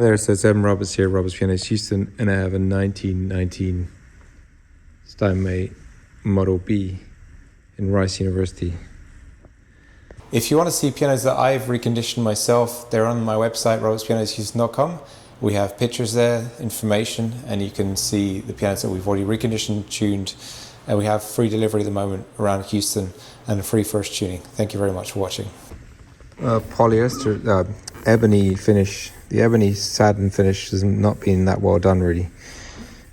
There it says M. Roberts here, Roberts Pianos Houston, and I have a 1919 Steinway Model B in Rice University. If you want to see pianos that I've reconditioned myself, they're on my website, robertspianoshouston.com. We have pictures there, information, and you can see the pianos that we've already reconditioned, tuned, and we have free delivery at the moment around Houston and a free first tuning. Thank you very much for watching. Polyester, ebony finish. The ebony satin finish has not been that well done really.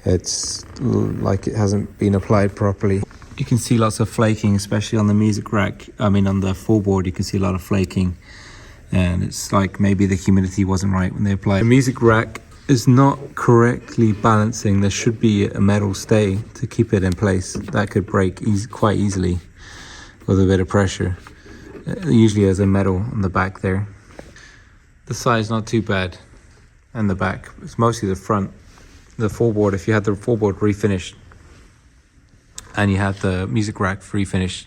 It's like it hasn't been applied properly. You can see lots of flaking, especially on the music rack. I mean on the floorboard you can see a lot of flaking. And it's like maybe the humidity wasn't right when they applied. The music rack is not correctly balancing. There should be a metal stay to keep it in place. That could break quite easily with a bit of pressure. Usually there's a metal on the back there. The side's not too bad, and the back. It's mostly the front. The floorboard, if you had the floorboard refinished and you had the music rack refinished,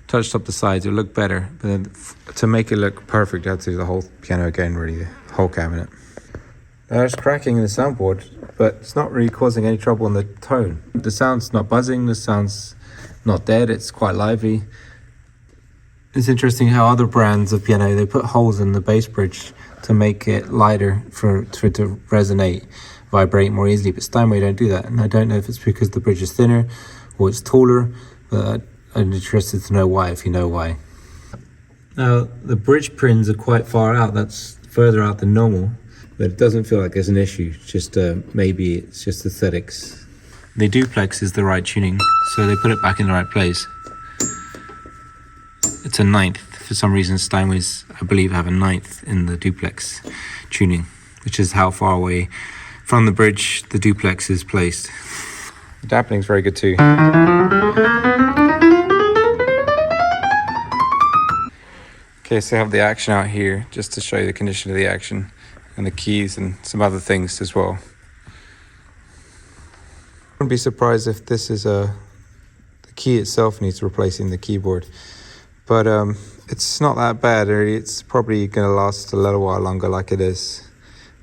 touched up the sides, it would look better. But then to make it look perfect, you have to do the whole piano again, really, the whole cabinet. There's cracking in the soundboard, but it's not really causing any trouble on the tone. The sound's not buzzing, the sound's not dead, it's quite lively. It's interesting how other brands of piano, they put holes in the bass bridge to make it lighter for it to resonate, vibrate more easily, but Steinway don't do that. And I don't know if it's because the bridge is thinner or it's taller, but I'm interested to know why, if you know why. Now, the bridge pins are quite far out, that's further out than normal, but it doesn't feel like there's an issue, it's just maybe it's just aesthetics. The duplex is the right tuning, so they put it back in the right place. It's a ninth. For some reason, Steinways, I believe, have a ninth in the duplex tuning, which is how far away from the bridge the duplex is placed. The dampening's very good too. Okay, so I have the action out here just to show you the condition of the action and the keys and some other things as well. I wouldn't be surprised if this is the key itself needs replacing the keyboard. But it's not that bad, really. It's probably going to last a little while longer like it is.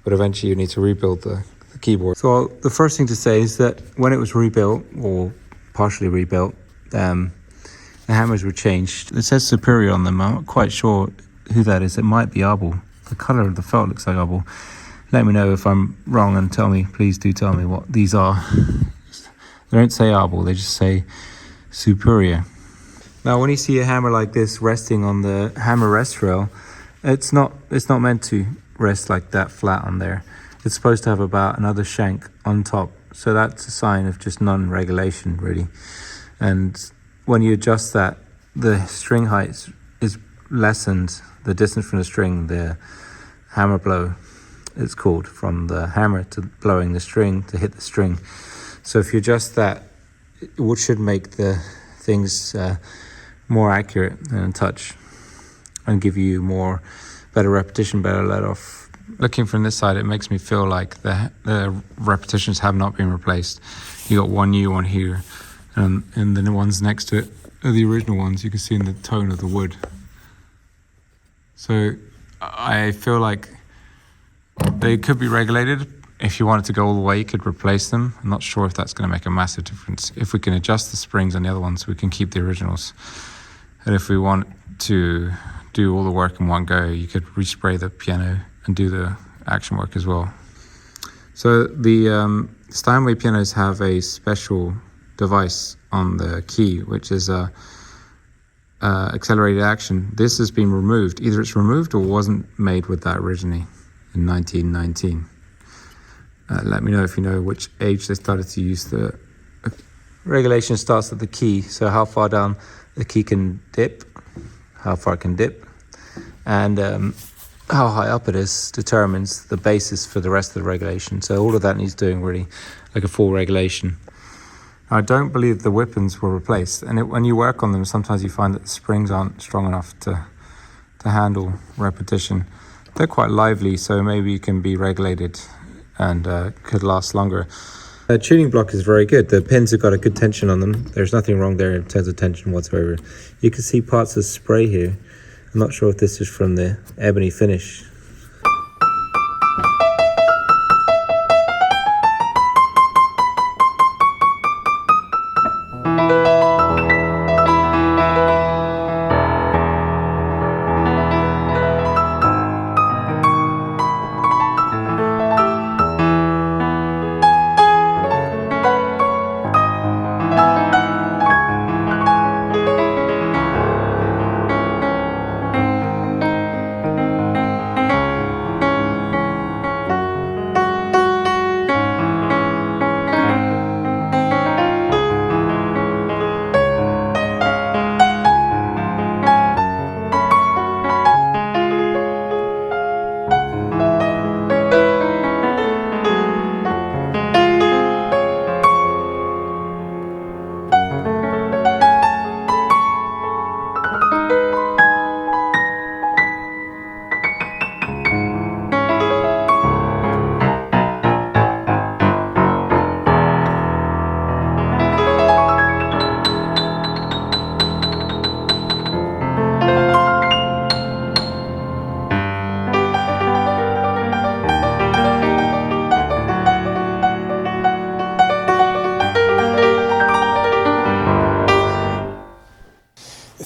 But eventually you need to rebuild the keyboard. So the first thing to say is that when it was rebuilt, or partially rebuilt, the hammers were changed. It says Superior on them. I'm not quite sure who that is. It might be Arbel. The colour of the felt looks like Arbel. Let me know if I'm wrong and tell me, please do tell me what these are. They don't say Arbel, they just say Superior. Now, when you see a hammer like this resting on the hammer rest rail, it's not meant to rest like that flat on there. It's supposed to have about another shank on top. So that's a sign of just non-regulation, really. And when you adjust that, the string height is lessened. The distance from the string, the hammer blow, it's called, from the hammer to blowing the string to hit the string. So if you adjust that, it should make the things more accurate and touch and give you better repetition, better let off. Looking from this side, it makes me feel like the repetitions have not been replaced. You got one new one here, and then the ones next to it are the original ones. You can see in the tone of the wood. So I feel like they could be regulated. If you wanted to go all the way, you could replace them. I'm not sure if that's going to make a massive difference. If we can adjust the springs on the other ones, we can keep the originals. And if we want to do all the work in one go, you could respray the piano and do the action work as well. So the Steinway pianos have a special device on the key, which is a accelerated action. This has been removed. Either it's removed or wasn't made with that originally in 1919. Let me know if you know which age they started to use the regulation. Starts at the key, so how far down the key can dip, how far it can dip, and how high up it is determines the basis for the rest of the regulation. So all of that needs doing, really, like a full regulation. I don't believe the whippings were replaced, and when you work on them, sometimes you find that the springs aren't strong enough to handle repetition. They're quite lively, so maybe you can be regulated and could last longer. The tuning block is very good. The pins have got a good tension on them. There's nothing wrong there in terms of tension whatsoever. You can see parts of spray here. I'm not sure if this is from the ebony finish.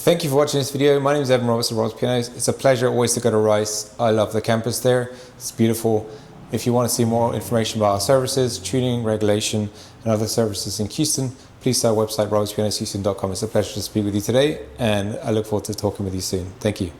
Thank you for watching this video. My name is Evan Roberts of Roberts Pianos. It's a pleasure always to go to Rice. I love the campus there. It's beautiful. If you want to see more information about our services, tuning, regulation, and other services in Houston, please see our website, robertspianoshouston.com. It's a pleasure to speak with you today, and I look forward to talking with you soon. Thank you.